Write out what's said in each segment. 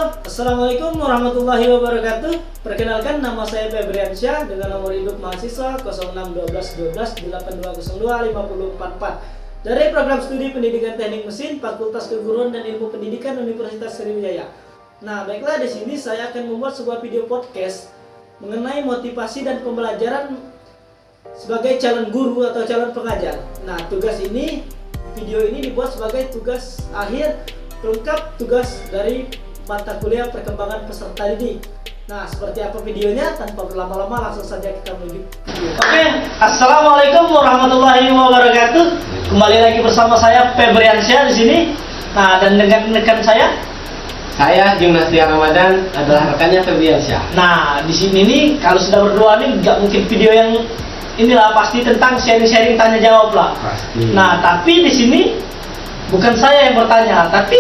Halo, Assalamualaikum warahmatullahi wabarakatuh. Perkenalkan, nama saya Febriansyah dengan nomor induk mahasiswa 06121282025044 dari program studi pendidikan teknik mesin Fakultas Keguruan dan Ilmu Pendidikan Universitas Sriwijaya. Nah, baiklah, di sini saya akan membuat sebuah video podcast mengenai motivasi dan pembelajaran sebagai calon guru atau calon pengajar. Nah, video ini dibuat sebagai tugas akhir pelengkap tugas dari mata kuliah perkembangan peserta didik. Nah, seperti apa videonya? Tanpa berlama-lama langsung saja kita menuju video. Oke, assalamualaikum warahmatullahi wabarakatuh. Kembali lagi bersama saya Febriansyah di sini. Nah, dan dengan rekan saya Gimnastia Ramadan adalah rekannya Febriansyah. Nah, di sini nih kalau sudah berdua nih nggak mungkin video yang inilah, pasti tentang sharing-sharing tanya jawab lah. Pasti. Nah, tapi di sini bukan saya yang bertanya, tapi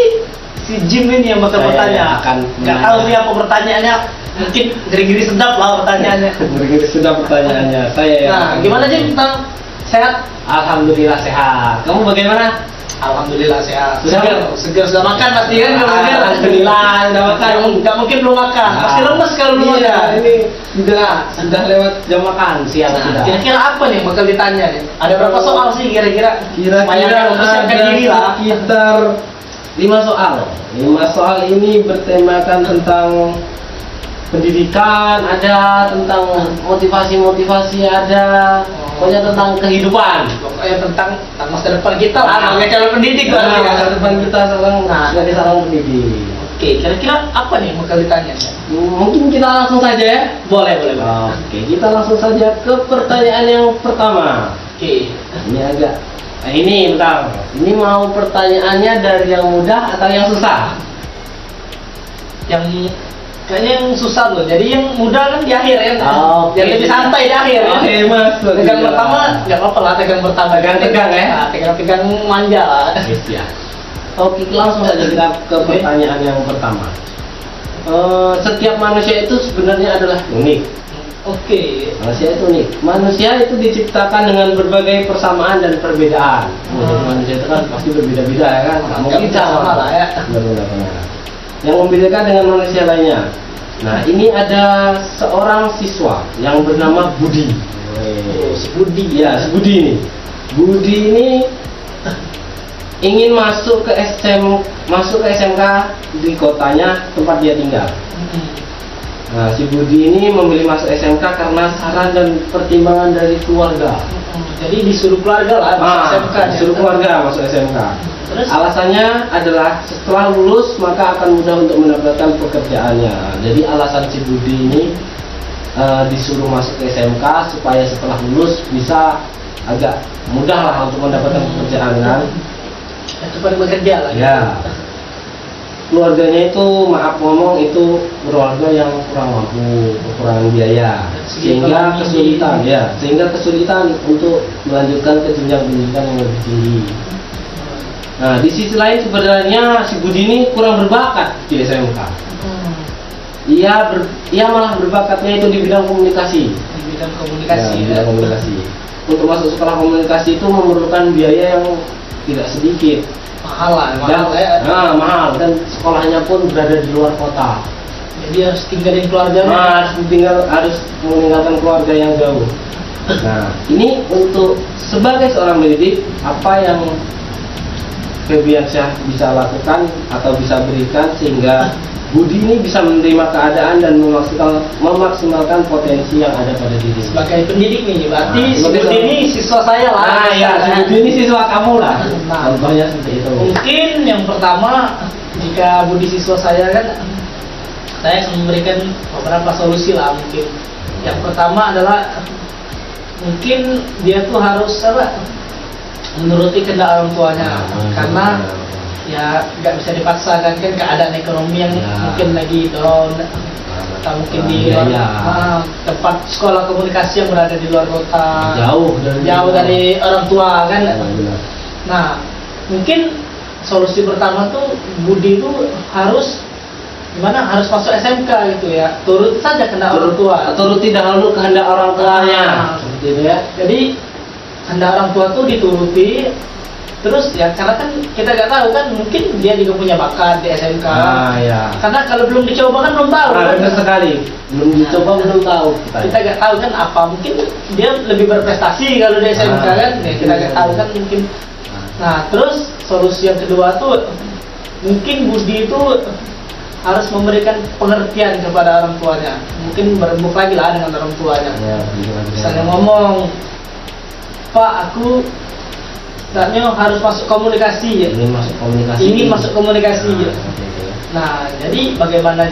si Jim ini yang bakal bertanya. Nggak tahu dia apa pertanyaannya, mungkin geri-geri sedap lah pertanyaannya. Geri-geri sedap pertanyaannya. Saya. Nah, gimana Jim tentang sehat? Alhamdulillah sehat. Kamu bagaimana? Alhamdulillah sehat. Segar Sudah makan pasti kan? Alhamdulillah sudah makan. Nggak mungkin belum makan. Pasti lemes kalau belum makan. Iya, ini sudah lewat jam makan siang sudah. Kira-kira apa nih yang bakal ditanya nih? Ada berapa soal sih kira-kira? Kira-kira ada sekitar 5 soal. 5 soal ini bertemakan tentang pendidikan, ada tentang motivasi ada, pokoknya tentang kehidupan. Pokoknya tentang masa depan kita lah, sebagai calon pendidik lah. Masa depan kita sebagai seorang pendidik. Oke, kira-kira apa nih yang bakal ditanya? Mungkin kita langsung saja ya. Boleh. Oke, kita langsung saja ke pertanyaan yang pertama. Oke. Ini agak bentar. Ini mau pertanyaannya dari yang mudah atau yang susah? Yang kayaknya yang susah loh. Jadi yang mudah kan di akhir ya. Oke. Yang lebih santai di akhir ya. Oke, masuk. Tegang pertama nggak apa-apa lah, tegang pertama. Tegang ya. Tegang manja lah. Ya. Oke, langsung saja kita ke pertanyaan yang pertama. Setiap manusia itu sebenarnya adalah unik. Oke. Manusia itu unik. Manusia itu diciptakan dengan berbagai persamaan dan perbedaan. Jadi manusia itu kan pasti berbeda-beda ya kan. Nggak mungkin sama lah ya. Benar. Yang membedakan dengan manusia lainnya. Nah, ini ada seorang siswa yang bernama Budi. Si Budi. Ya, si Budi ini. Budi ini ingin masuk ke SMK di kotanya tempat dia tinggal. Nah, si Budi ini memilih masuk SMK karena saran dan pertimbangan dari keluarga. Jadi disuruh keluarga lah masuk SMK. Disuruh keluarga masuk SMK. Terus? Alasannya adalah setelah lulus maka akan mudah untuk mendapatkan pekerjaannya. Jadi alasan si Budi ini disuruh masuk ke SMK supaya setelah lulus bisa agak mudah lah untuk mendapatkan pekerjaan kan. Cepat bekerja lah. Ya. Keluarganya itu maaf ngomong itu keluarga yang kurang mampu, kekurangan biaya, sehingga kesulitan untuk melanjutkan ke jenjang pendidikan yang lebih tinggi. Nah, di sisi lain sebenarnya si Budi ini kurang berbakat di SMK. Ia malah berbakatnya itu di bidang komunikasi. Di bidang komunikasi. Bidang komunikasi. Untuk masuk sekolah komunikasi itu memerlukan biaya yang tidak sedikit. Mahal dan sekolahnya pun berada di luar kota. Jadi harus tinggalin keluarganya. Harus meninggalkan keluarga yang jauh. Nah, ini untuk sebagai seorang pendidik, apa yang Febriansyah bisa lakukan atau bisa berikan sehingga Budi ini bisa menerima keadaan dan memaksimalkan potensi yang ada pada diri. Sebagai pendidik nih, berarti si Budi ini siswa saya lah. Si Budi ini siswa kamu lah. Contohnya seperti itu. Mungkin yang pertama, jika Budi siswa saya kan, saya akan memberikan beberapa solusi lah mungkin. Yang pertama adalah mungkin dia tuh harus menuruti kehendak orang tuanya, karena ya nggak bisa dipaksakan kan keadaan ekonomi yang mungkin lagi down atau mungkin di luar tempat sekolah komunikasi yang berada di luar kota, jauh dari orang tua kan. Nah, mungkin solusi pertama tuh Budi itu harus masuk SMK gitu ya, turuti saja kehendak orang tua, turuti dahulu kehendak orang tuanya. Gitu ya. Jadi kehendak orang tua tuh dituruti, Terus ya karena kan kita nggak tahu kan, mungkin dia juga punya bakat di SMK. Ya. Karena kalau belum dicoba kan belum tahu. Kan? Benar sekali. Belum dicoba belum tahu. Kita nggak tahu kan apa, mungkin dia lebih berprestasi kalau di SMK kan. Ya, kita nggak tahu kan mungkin. Nah terus solusi yang kedua tuh mungkin Budi itu harus memberikan pengertian kepada orang tuanya. Mungkin berembuk lagi lah dengan orang tuanya. Ya, Misalnya ngomong, Pak, aku katanya harus masuk komunikasi ya. Ini masuk komunikasi. Ini masuk komunikasi ya. Seperti itu ya. Nah, jadi bagaimana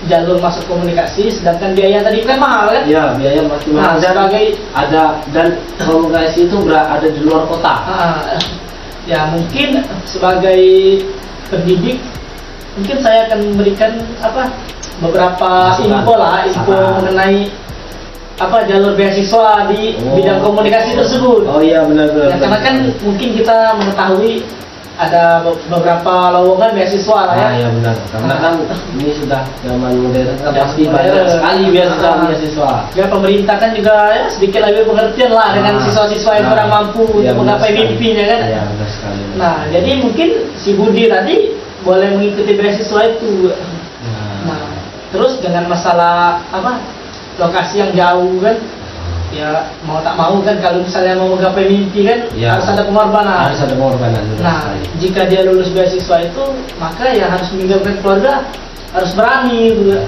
jalur masuk komunikasi, sedangkan biaya tadi kan mahal kan? Ya, biaya masih mahal. Nah, sebagai dan komunikasi itu berada di luar kota. Ya mungkin sebagai pendidik, mungkin saya akan memberikan beberapa info mengenai jalur beasiswa di bidang komunikasi tersebut. Oh iya benar. Ya, karena kan mungkin kita mengetahui ada beberapa lowongan beasiswa lah ya. Iya benar. Karena kan ini sudah zaman modern, pasti modern. banyak sekali beasiswa. Ya pemerintah kan juga ya, sedikit lebih pengertian lah dengan siswa-siswa yang kurang mampu untuk menggapai mimpinya kan. Iya benar sekali. Nah jadi mungkin si Budi tadi boleh mengikuti beasiswa itu. Nah terus dengan masalah lokasi yang jauh kan, ya mau tak mau kan kalau misalnya mau menggapai mimpi kan harus ada pengorbanan. Harus ada pengorbanan. Nah, jika dia lulus beasiswa itu, maka ya harus meninggalkan keluarga, harus berani gitu.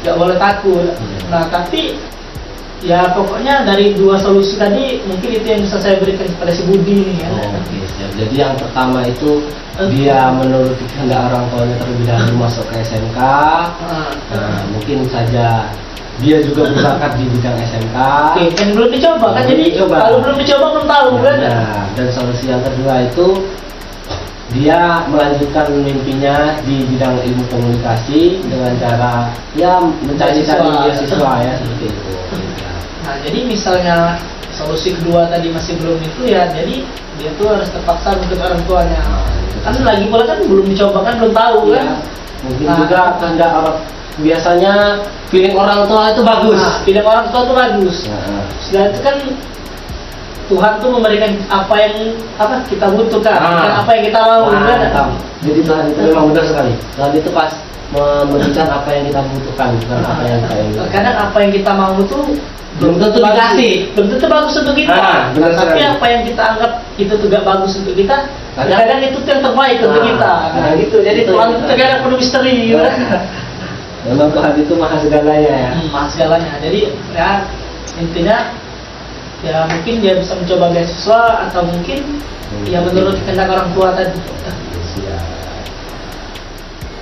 Nggak boleh takut. Nah, tapi ya pokoknya dari dua solusi tadi mungkin itu yang bisa saya berikan kepada si Budi nih ya. Oke, siap. Jadi yang pertama itu dia menuruti kehendak orang tuanya terlebih dahulu masuk ke SMK. Nah, mungkin saja dia juga berbakat di bidang SMK. Oke, kan belum dicoba kan, jadi kalau belum dicoba belum tahu kan. Nah, dan solusi yang kedua itu dia melanjutkan mimpinya di bidang ilmu komunikasi dengan cara ya mencari-cari beasiswa ya seperti itu. Nah, jadi misalnya solusi kedua tadi masih belum itu ya, jadi dia tuh harus terpaksa untuk orang tuanya. Kan lagi pula kan belum dicoba kan belum tahu kan. Mungkin juga kehendak orang, biasanya feeling orang tua itu bagus. Feeling orang tua itu bagus. Setelah itu kan Tuhan tuh memberikan apa yang kita butuhkan, bukan apa yang kita mau kan. Jadi Tuhan itu memang benar sekali. Tuhan itu pas memberikan apa yang kita butuhkan, bukan apa yang kita inginkan. Kadang apa yang kita mau tuh belum tentu dikasih, belum tentu bagus untuk kita. Tapi apa yang kita anggap itu tuh gak bagus untuk kita, kadang itu tuh yang terbaik untuk kita. Nah gitu. Jadi Tuhan itu terkadang penuh misteri gitu. Memang Tuhan itu maha segalanya ya. Maha segalanya. Jadi ya intinya ya mungkin dia bisa mencoba beasiswa atau mungkin ya menurut kehendak orang tua tadi.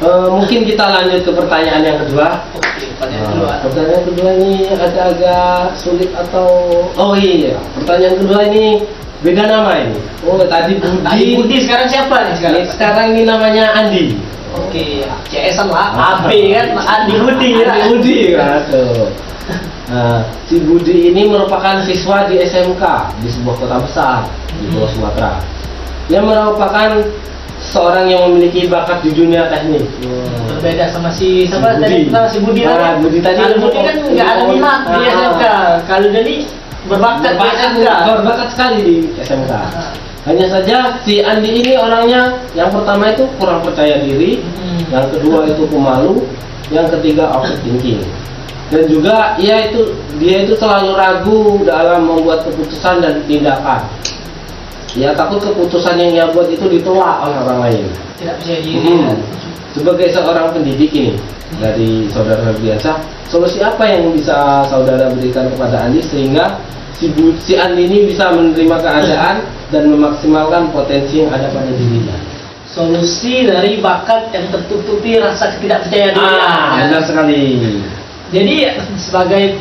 Mungkin kita lanjut ke pertanyaan yang kedua. Oke, pertanyaan kedua. Pertanyaan kedua ini agak sulit atau pertanyaan kedua ini beda nama ini. Tadi Budi. Tadi Budi, sekarang siapa nih sekarang? Sekarang ini namanya Andi. Oke, CS lah. AP kan Andi Budi ya. Andi Budi kan. Nah, si Budi ini merupakan siswa di SMK di sebuah kota besar di Pulau Sumatera. Dia merupakan seorang yang memiliki bakat di dunia teknik. Berbeda sama si siapa tadi? Si Budi tadi. Budi tadi. Kalau Budi kan nggak ada minat di SMK. Kalau jadi berbakat di SMK. Berbakat sekali di SMK. Hanya saja si Andi ini orangnya yang pertama itu kurang percaya diri, yang kedua itu pemalu, yang ketiga overthinking. Dan juga dia itu selalu ragu dalam membuat keputusan dan tindakan. Dia takut keputusan yang dia buat itu ditolak oleh orang lain. Tidak percaya diri. Sebagai seorang pendidik ini dari saudara biasa, solusi apa yang bisa saudara berikan kepada Andi sehingga si Andi ini bisa menerima keadaan dan memaksimalkan potensi yang ada pada dirinya? Solusi dari bakat yang tertutupi rasa tidak percaya diri. Benar sekali. Jadi sebagai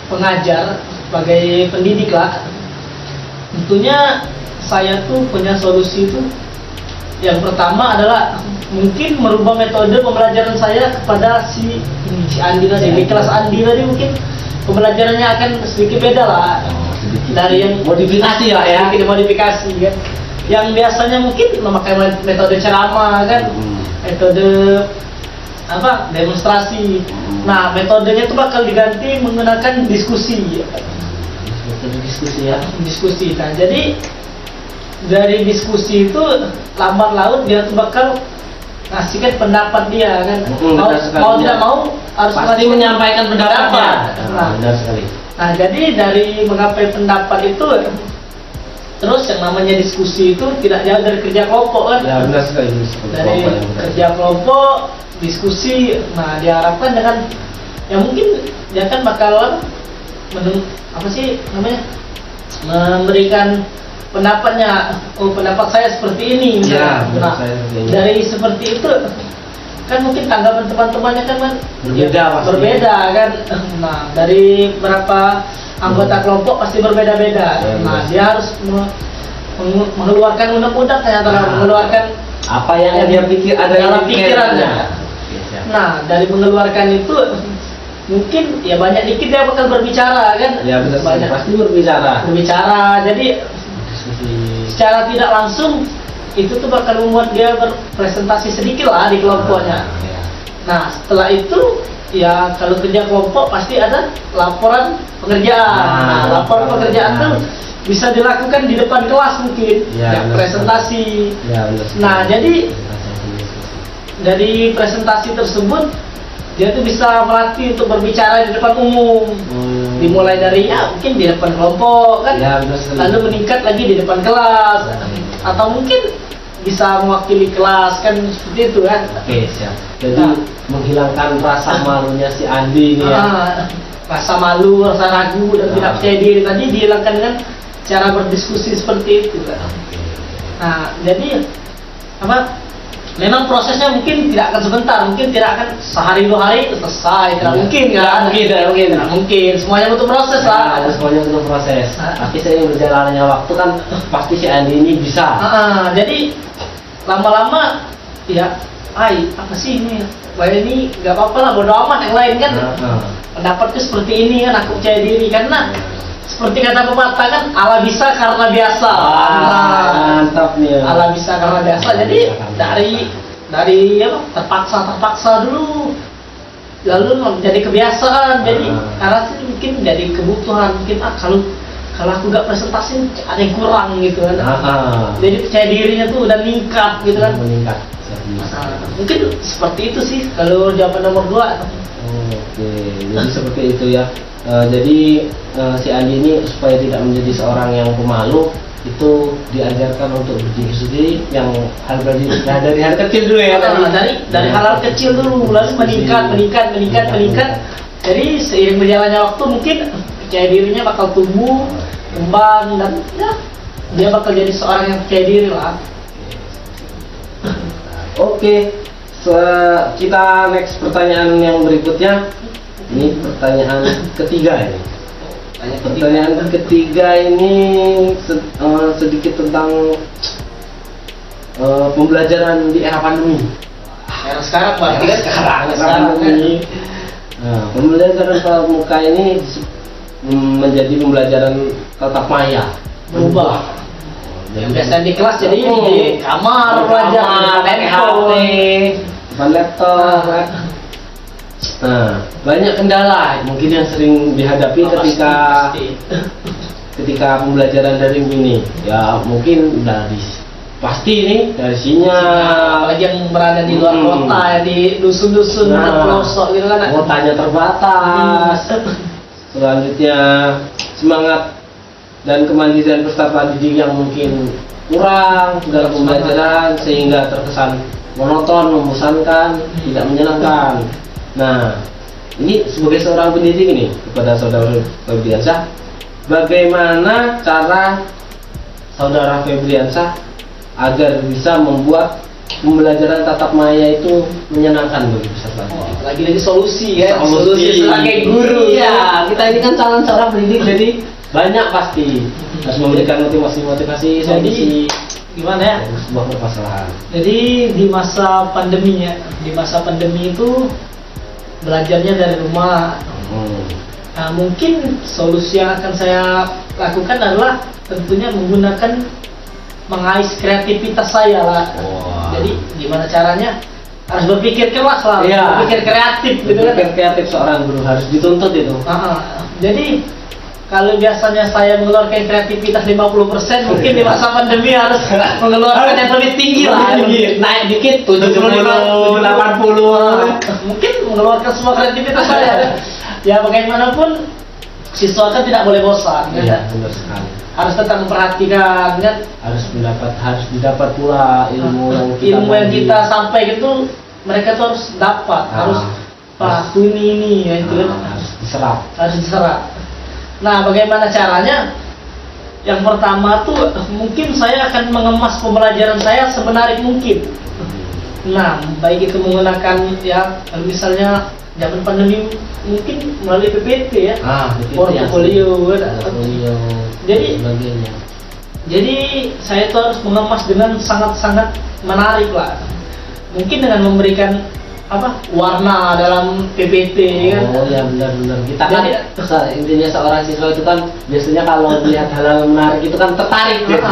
pengajar, sebagai pendidik lah, tentunya saya tuh punya solusi itu. Yang pertama adalah mungkin merubah metode pembelajaran saya kepada si Andi tadi. Di kelas Andi tadi mungkin pembelajarannya akan sedikit beda lah. Dari yang modifikasi lah ya. Sedikit modifikasi kan. Yang biasanya mungkin memakai metode ceramah kan, metode demonstrasi. Nah, metodenya itu bakal diganti menggunakan diskusi. Metode diskusi ya. Diskusi. Nah, jadi dari diskusi itu lambat laun dia tuh bakal ngasihkan pendapat dia kan. Benar sekali. Mau tidak mau harus pasti ngasihkan menyampaikan pendapatnya. Nah, Benar sekali. nah, jadi dari menggapai pendapat itu, terus yang namanya diskusi itu tidak jauh dari kerja kelompok kan. Ya benar sekali. Dari kerja kelompok, diskusi, nah diharapkan dengan ya mungkin dia kan bakal apa sih namanya, memberikan pendapatnya. Oh, pendapat saya seperti ini. Ya, nah, dari seperti itu kan mungkin tanggapan teman-temannya kan berbeda, ya, berbeda kan. Nah, dari berapa anggota kelompok pasti berbeda-beda. Ya, nah, dia harus mengeluarkan undang-undang ternyata, mengeluarkan apa yang dia pikir ada dalam di pikirannya. Nah, dari mengeluarkan itu mungkin ya banyak dikit dia bakal berbicara kan. Ya benar, banyak pasti berbicara. Jadi secara tidak langsung itu tuh bakal membuat dia berpresentasi sedikit lah di kelompoknya. Nah, setelah itu ya kalau kerja kelompok pasti ada laporan pekerjaan. Nah, laporan pekerjaan tuh bisa dilakukan di depan kelas mungkin, ya, presentasi. Ya, nah, jadi dari presentasi tersebut dia tuh bisa melatih untuk berbicara di depan umum. Dimulai dari ya mungkin di depan kelompok kan, ya, lalu meningkat lagi di depan kelas, atau mungkin bisa mewakili kelas kan, seperti itu kan. Oke, siap. Jadi menghilangkan rasa malunya si Andi ini ya. Rasa malu, rasa ragu dan tidak percaya diri tadi dihilangkan dengan cara berdiskusi seperti itu kan. Nah, jadi apa? Memang prosesnya mungkin tidak akan sebentar, mungkin tidak akan sehari 2 hari selesai, tidak mungkin kan? Tidak mungkin, semuanya butuh proses lah. Semuanya butuh proses. Tapi seiring berjalannya waktu kan pasti si Andi ini bisa. Jadi lama-lama ya, apa sih ini? Wah, ini nggak apa-apa lah, bodo amat yang lain kan. Pendapatku seperti ini kan, aku percaya diri karena seperti kata pepatah kan, ala bisa karena biasa. Mantap nih. Ala bisa karena biasa. Jadi dari apa, terpaksa dulu, lalu menjadi kebiasaan. Jadi karena itu mungkin jadi kebutuhan. Mungkin kalau aku nggak presentasi ada yang kurang gitu kan. Jadi percaya dirinya tuh udah meningkat gitu kan. Meningkat. Mungkin seperti itu sih kalau jawaban nomor 2. Oke, jadi seperti itu ya. Jadi si Andi ini supaya tidak menjadi seorang yang pemalu, itu diajarkan untuk berdiri sendiri, yang hal dari hal kecil dulu ya. Dari hal kecil dulu, lalu meningkat. Jadi seiring berjalannya waktu mungkin percaya dirinya bakal tumbuh, kembang, dan ya dia bakal jadi seorang yang percaya diri lah. Oke, kita next pertanyaan yang berikutnya. Ini pertanyaan ketiga ini. Pertanyaan ketiga ini sedikit tentang pembelajaran di era pandemi. Era sekarang Pak. Sekarang ini. Nah, pembelajaran tatap muka ini menjadi pembelajaran tatap maya. Berubah. Yang biasa di kelas jadi di kamar belajar, depan laptop. Nah, banyak kendala mungkin yang sering dihadapi ketika pembelajaran daring ini. Ya mungkin dari sinyal, apalagi yang berada di luar kota ya, di dusun-dusun pelosok gitu kan. Kuotanya terbatas. Selanjutnya semangat dan kemandirian peserta didik yang mungkin kurang dalam pembelajaran sehingga terkesan monoton, membosankan, tidak menyenangkan. Nah, ini sebagai seorang pendidik ini kepada saudara Febriansyah, bagaimana cara saudara Febriansyah agar bisa membuat pembelajaran tatap maya itu menyenangkan bagi peserta didik? Lagi-lagi solusi ya, solusi sebagai guru. Ya, kita ini kan calon seorang pendidik, jadi banyak pasti harus memberikan motivasi solusi. Gimana ya? Sebuah permasalahan. Jadi di masa pandemi itu belajarnya dari rumah. Nah, mungkin solusi yang akan saya lakukan adalah tentunya mengais kreativitas saya lah. Jadi gimana caranya? Harus berpikir keras lah, berpikir kreatif gitu kan. Berpikir kreatif seorang guru harus dituntut itu. Jadi kalau biasanya saya mengeluarkan kreativitas 50%, mungkin di masa pandemi harus mengeluarkan yang lebih tinggi lah. Naik dikit 70, 80. Mungkin mengeluarkan semua kreativitas saya. Ya bagaimanapun siswa kan tidak boleh bosan kan? Iya, benar sekali. Harus tetap memperhatikan kan? Harus didapat pula ilmu yang kita sampaikan itu mereka tuh harus dapat, harus Pak ini ya itu kan? Harus diserap. Nah, bagaimana caranya? Yang pertama tuh mungkin saya akan mengemas pembelajaran saya semenarik mungkin. Nah, baik itu menggunakan ya misalnya zaman pandemi mungkin melalui PPT ya, portofolio. Jadi saya tuh harus mengemas dengan sangat-sangat menarik lah. Mungkin dengan memberikan warna dalam PPT kan. Oh ya benar-benar. Kita kan intinya seorang siswa itu kan biasanya kalau melihat hal-hal menarik itu kan tertarik gitu.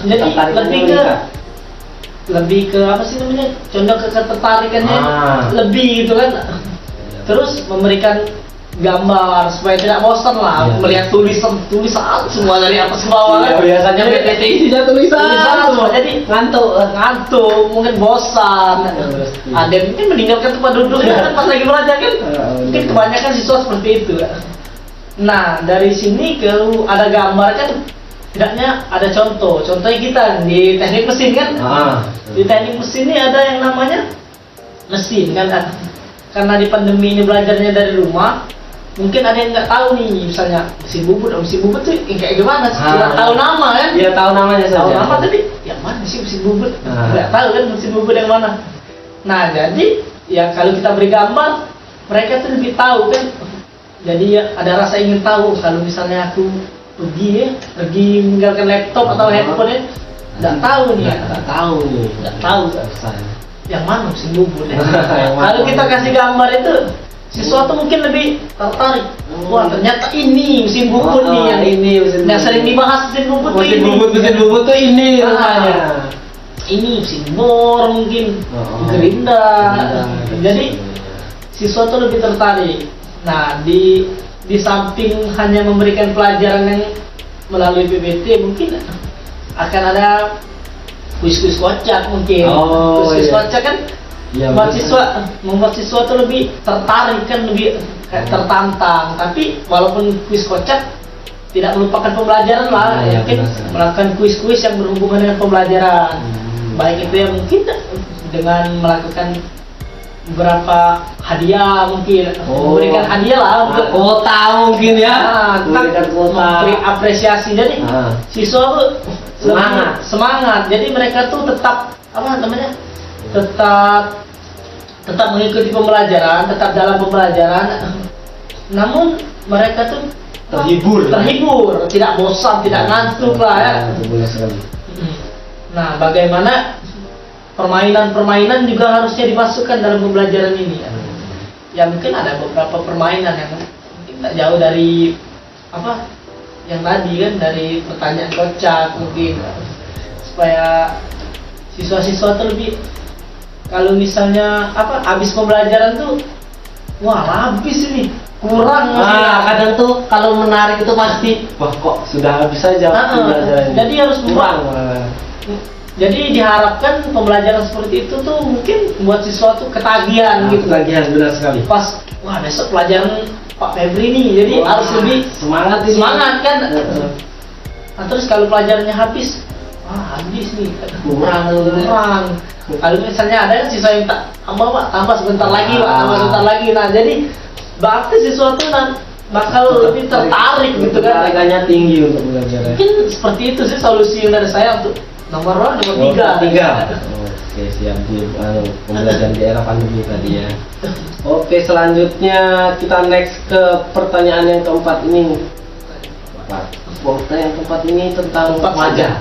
Jadi lebih ke apa sih namanya? Condong ke ketertarikannya lebih gitu kan. Terus memberikan gambar supaya tidak bosan lah melihat tulisan semua dari atas ke bawah kan. Biasanya PPT isinya tulisan semua. Jadi ngantuk mungkin bosan. Ada mungkin meninggalkan tempat duduknya kan pas lagi belajar kan. Mungkin kebanyakan siswa seperti itu. Nah, dari sini kalau ada gambar kan tidaknya ada contohnya kita di teknik mesin kan. Di teknik mesin ini ada yang namanya mesin kan. Karena di pandemi ini belajarnya dari rumah, mungkin ada yang nggak tahu nih, misalnya mesin bubut tuh kayak gimana? Tidak tahu nama kan? Iya tahu namanya saja. Tahu nama tapi yang mana sih mesin bubut? Nggak tahu kan mesin bubut yang mana? Nah jadi ya kalau kita beri gambar, mereka tuh lebih tahu kan. Jadi ya ada rasa ingin tahu. Kalau misalnya aku pergi meninggalkan laptop atau handphone, nggak tahu nih. Nggak tahu. Yang mana mesin bubut ya? Kalau kita kasih gambar itu, siswa tuh mungkin lebih tertarik. Wah ternyata ini mesin bubut nih yang ini yang sering dibahas mesin bubut tuh ini rupanya. Ini mesin bor mungkin, gerinda. Jadi siswa tuh lebih tertarik. Nah di samping hanya memberikan pelajaran yang melalui PPT, mungkin akan ada kuis-kuis kocak mungkin. Kuis-kuis kocak kan membuat siswa tuh lebih tertarik kan, lebih tertantang. Tapi walaupun kuis kocak tidak melupakan pembelajaran lah. Mungkin melakukan kuis-kuis yang berhubungan dengan pembelajaran. Baik itu ya mungkin dengan melakukan beberapa hadiah mungkin, memberikan hadiah lah untuk kota mungkin ya. Memberikan kota, memberi apresiasi. Jadi siswa tuh semangat. Jadi mereka tuh tetap tetap mengikuti pembelajaran, tetap dalam pembelajaran. Namun mereka tuh terhibur, tidak bosan, tidak ngantuk lah ya. Nah, bagaimana permainan juga harusnya dimasukkan dalam pembelajaran ini ya. Ya mungkin ada beberapa permainan yang mungkin tak jauh dari yang tadi kan, dari pertanyaan kocak mungkin, supaya siswa-siswa tuh lebih, kalau misalnya habis pembelajaran tuh habis ini kurang. Kadang tuh kalau menarik itu pasti kok sudah habis saja pembelajaran. Jadi harus kurang. Jadi diharapkan pembelajaran seperti itu tuh mungkin buat siswa tuh ketagihan gitu. Ketagihan benar sekali. Pas besok pelajaran Pak Febri nih, jadi harus lebih semangat kan. Nah, terus kalau pelajarannya habis nih kurang. Kalau misalnya ada siswa yang tambah sebentar lagi sebentar lagi. Nah jadi berarti siswa tuh bakal lebih tertarik gitu kan. Tarikannya tinggi untuk belajar. Mungkin seperti itu sih solusi dari saya untuk nomor 3. Oke, siap. Pembelajaran di era pandemi tadi ya. Oke, selanjutnya kita next ke pertanyaan yang keempat ini. Yang keempat ini tentang remaja.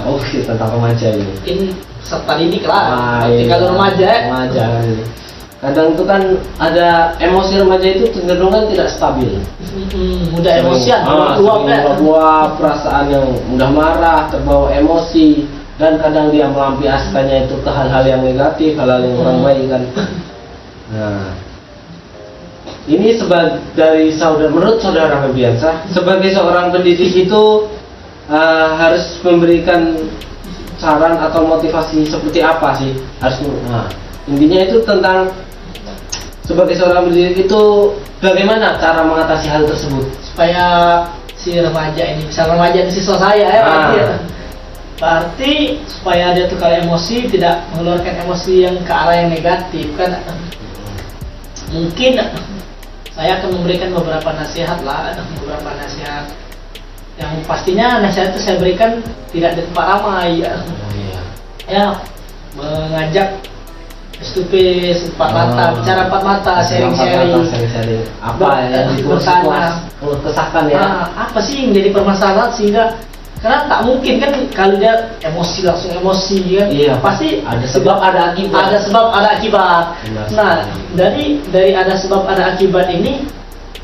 Oke, tentang remaja ini. Mungkin serta didik lah. Kalau remaja ini. Kadang itu kan ada emosi remaja itu cenderung kan tidak stabil. Mudah emosian, buah perasaan yang mudah marah, terbawa emosi, dan kadang dia melampiaskannya itu ke hal-hal yang negatif, hal-hal yang kurang baik kan. Nah, ini dari saudara, menurut saudara Febiansah, sebagai seorang pendidik itu harus memberikan saran atau motivasi seperti apa sih? Intinya itu tentang sebagai seorang pendidik itu bagaimana cara mengatasi hal tersebut supaya si remaja ini, misal remaja di siswa saya ya, berarti supaya dia tuh kalau emosi tidak mengeluarkan emosi yang ke arah yang negatif kan. Mungkin saya akan memberikan beberapa nasihat beberapa nasihat yang pastinya nasihat itu saya berikan tidak di tempat ramai ya, mengajak face-to-face, empat mata, bicara empat mata, sharing-sharing apa yang kesahkan ya, apa sih yang jadi permasalahan, sehingga karena tak mungkin kan kalau dia emosi langsung emosi kan, pasti ada sebab ada akibat, nah dari ada sebab ada akibat ini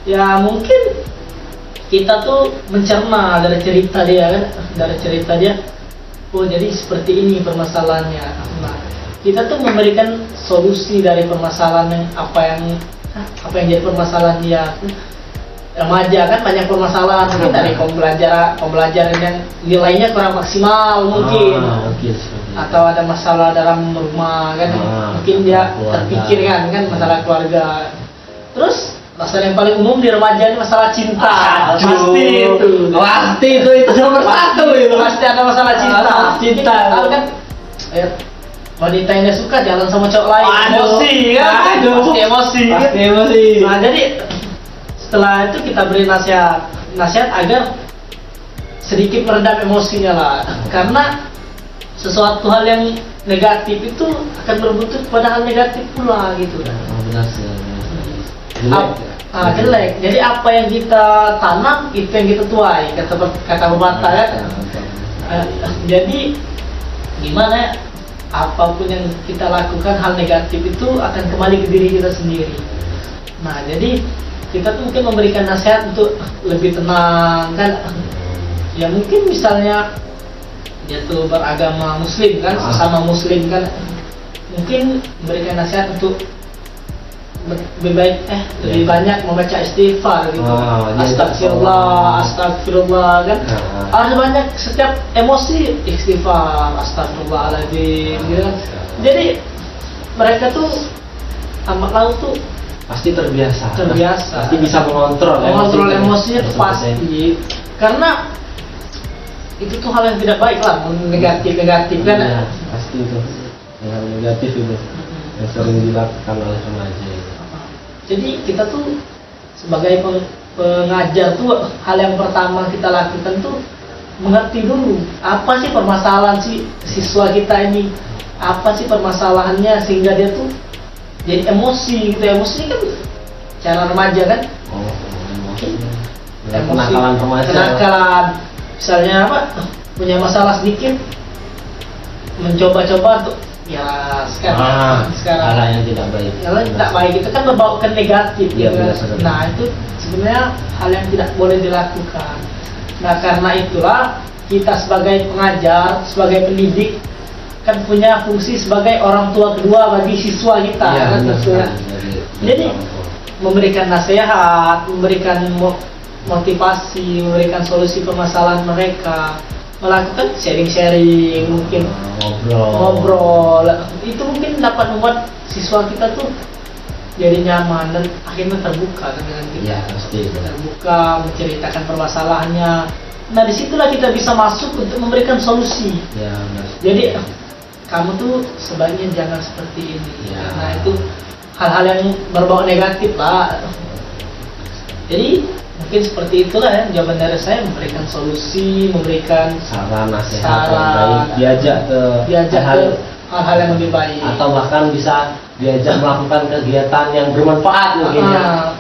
ya, mungkin kita tuh mencerna dari cerita dia oh jadi seperti ini permasalahannya. Nah, kita tuh memberikan solusi dari permasalahan yang apa yang jadi permasalahan dia. Remaja kan banyak permasalahan mungkin dari pembelajaran yang nilainya kurang maksimal mungkin atau ada masalah dalam rumah kan, mungkin dia terpikirkan kan masalah keluarga. Terus masalah yang paling umum di remaja ini masalah cinta. Pasti itu nomor satu itu. Pasti ada masalah cinta. Tahu kan? Wanita yang dia suka jalan sama cowok lain. Emosi kan? Pasti emosi. Nah jadi setelah itu kita beri nasihat agar sedikit meredam emosinya lah. Karena sesuatu hal yang negatif itu akan berbuntut pada hal negatif pula gitu. Jelek. Jadi apa yang kita tanam itu yang kita tuai, kata pepatah ya. Jadi gimana ya? Apapun yang kita lakukan hal negatif itu akan kembali ke diri kita sendiri. Nah jadi kita tuh mungkin memberikan nasihat untuk lebih tenang kan. Ya mungkin misalnya dia tuh beragama muslim kan, sesama muslim kan, mungkin memberikan nasihat untuk lebih banyak membaca istighfar gitu. Astagfirullah kan. Harus banyak, setiap emosi istighfar, astagfirullahaladzim gitu kan. Jadi mereka tuh amat laut tuh pasti terbiasa. Pasti bisa mengontrol emosinya tuh pasti. Karena itu tuh hal yang tidak baik lah, negatif kan. Pasti itu yang negatif itu yang sering dilakukan oleh remaja. Jadi kita tuh sebagai pengajar tuh hal yang pertama kita lakukan tuh mengerti dulu apa sih permasalahan si siswa kita ini, apa sih permasalahannya sehingga dia tuh jadi emosi gitu. Emosi kan cara remaja kan. Kenakalan. Misalnya apa? Punya masalah sedikit, mencoba-coba untuk sekarang hal yang tidak baik. Yang tidak baik itu kan membawa ke negatif. Nah itu sebenarnya hal yang tidak boleh dilakukan. Nah karena itulah kita sebagai pengajar, sebagai pendidik kan punya fungsi sebagai orang tua kedua bagi siswa kita kan. Jadi memberikan nasihat, memberikan motivasi, memberikan solusi permasalahan mereka, melakukan sharing-sharing, mungkin ngobrol. Itu mungkin dapat membuat siswa kita tuh jadi nyaman dan akhirnya terbuka dengan kita. Terbuka, menceritakan permasalahannya. Nah disitulah kita bisa masuk untuk memberikan solusi. Jadi kamu tuh sebaiknya jangan seperti ini. Nah itu hal-hal yang berbau negatif lah. Jadi mungkin seperti itulah ya jawaban dari saya, memberikan solusi, memberikan saran, nasihat yang baik, diajak ke hal-hal yang lebih baik, atau bahkan bisa diajak melakukan kegiatan yang bermanfaat mungkin ya.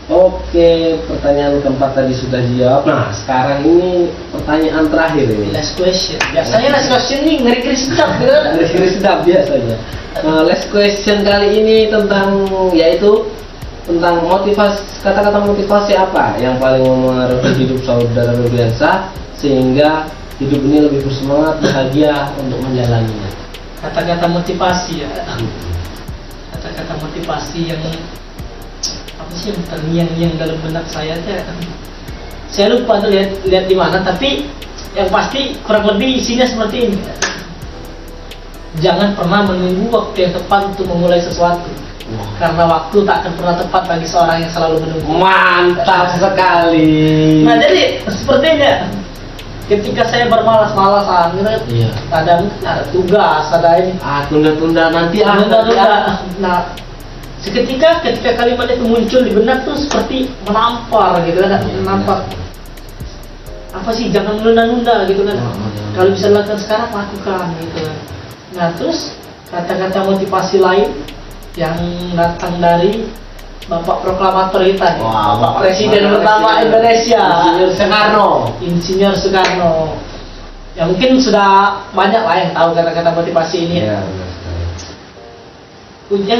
Oke, pertanyaan keempat tadi sudah dijawab. Nah, sekarang ini pertanyaan terakhir ini. Last question. Biasanya last question ini ngeri-ngeri sedap gitu. Ngeri-ngeri sedap biasanya. Last question kali ini tentang tentang motivasi, kata-kata motivasi apa yang paling memengaruhi hidup saudara Febiansah sehingga hidup ini lebih bersemangat, bahagia untuk menjalaninya. Kata-kata motivasi ya. kata-kata motivasi yang apa sih yang terngiang-ngiang dalam benak saya teh. Saya lupa tuh lihat di mana, tapi yang pasti kurang lebih isinya seperti ini. Jangan pernah menunggu waktu yang tepat untuk memulai sesuatu. Karena waktu tak akan pernah tepat bagi seorang yang selalu menunggu. Mantap sekali. Nah, jadi sepertinya ketika saya bermalas-malasan gitu kan, Iya. mungkin ada tugas, ada ini. Tunda-tunda nanti Tunda-tunda. Nah, seketika kalimat itu muncul di benak tuh seperti menampar gitu kan, menampar. Apa sih, jangan menunda-nunda gitu kan. Kalau bisa dilakukan sekarang, lakukan gitu kan. Nah, terus kata-kata motivasi lain yang datang dari Bapak Proklamator kita nih, Bapak Presiden pertama Indonesia, Insinyur Soekarno. Ya mungkin sudah banyak lah yang tahu kata-kata motivasi ini. Iya, Punya,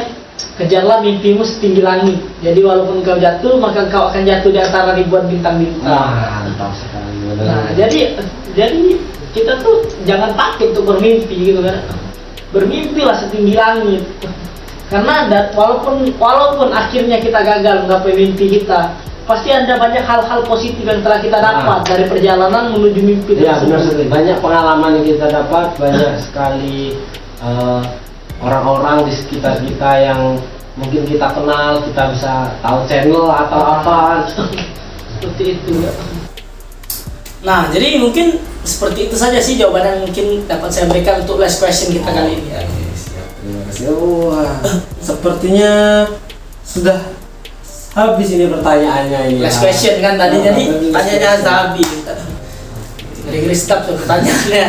kejarlah mimpimu setinggi langit. Jadi walaupun kau jatuh, maka kau akan jatuh di antara ribuan bintang-bintang. Mantap sekali. Nah, jadi kita tuh jangan takut untuk bermimpi gitu kan. Bermimpilah setinggi langit. Karena walaupun akhirnya kita gagal menggapai mimpi kita, pasti ada banyak hal-hal positif yang telah kita dapat dari perjalanan menuju mimpi Ya, tersebut. benar sekali. Banyak pengalaman yang kita dapat, banyak sekali orang-orang di sekitar kita yang mungkin kita kenal, kita bisa tahu channel atau apa. Seperti itu. Nah, jadi mungkin seperti itu saja sih jawaban yang mungkin dapat saya berikan untuk last question kita kali ini. Terima kasih. Wah, sepertinya sudah habis ini pertanyaannya ini. Last question kan tadi, jadi pertanyaannya sudah habis. Ngeri stop tuh pertanyaannya.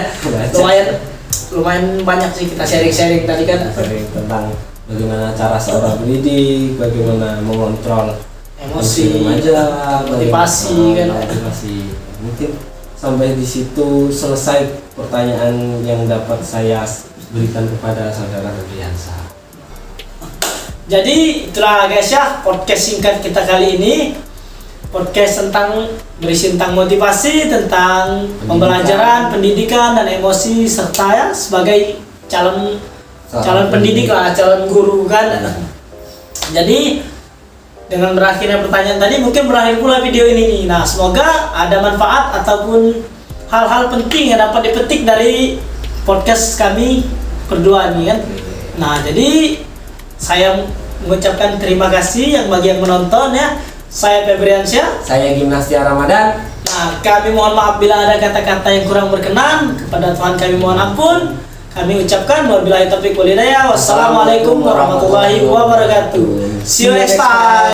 Lumayan banyak sih kita sharing-sharing tadi kan. Sharing tentang bagaimana cara seorang pendidik, bagaimana mengontrol Emosi, remaja, motivasi kan. Motivasi. Mungkin sampai di situ selesai pertanyaan yang dapat saya berikan kepada saudara Febriansa. Jadi itulah guys ya podcast singkat kita kali ini. Podcast berisi tentang motivasi, tentang pembelajaran, pendidikan dan emosi, serta ya sebagai calon pendidik lah, calon guru kan. Jadi dengan berakhirnya pertanyaan tadi mungkin berakhir pula video ini nih. Nah, semoga ada manfaat ataupun hal-hal penting yang dapat dipetik dari podcast kami berdua nih kan. Nah, jadi saya mengucapkan terima kasih bagi yang menonton ya. Saya Febriansyah. Saya Gimnastia Ramadan. Nah, kami mohon maaf bila ada kata-kata yang kurang berkenan. Kepada Tuhan kami mohon ampun. Kami ucapkan wabillahi taufiq wal hidayah. Wassalamualaikum warahmatullahi wabarakatuh. See you next time.